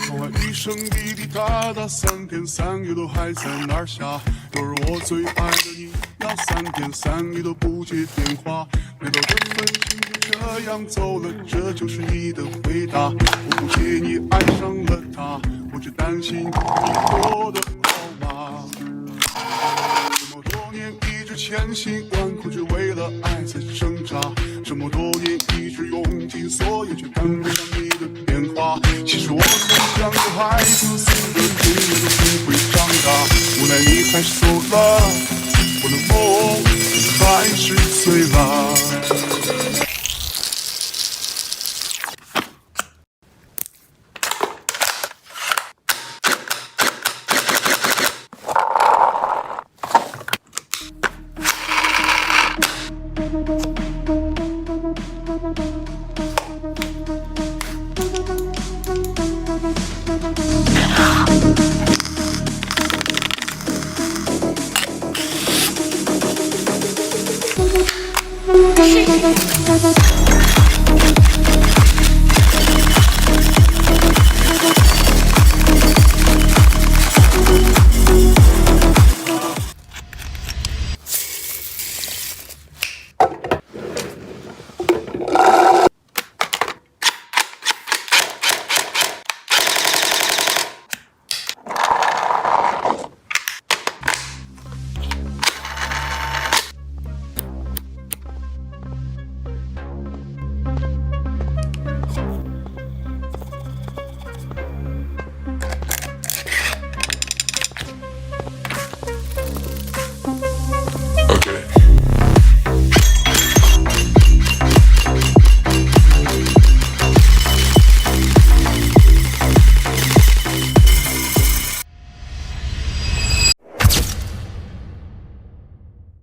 从来一声滴滴答答，3天3夜都还在那儿下。都是我最爱的你，要3天3夜都不接电话。没到的分情就这样走了，这就是你的回答。我不介意爱上了他，我只担心你过得好吗？这么多年一直千辛万苦，只为了爱在挣扎。这么多年一直用尽所有，却赶不上你的变化。其实我曾像个孩子，死的永远都不会长大。无奈你还是走了，我的梦还是碎了。是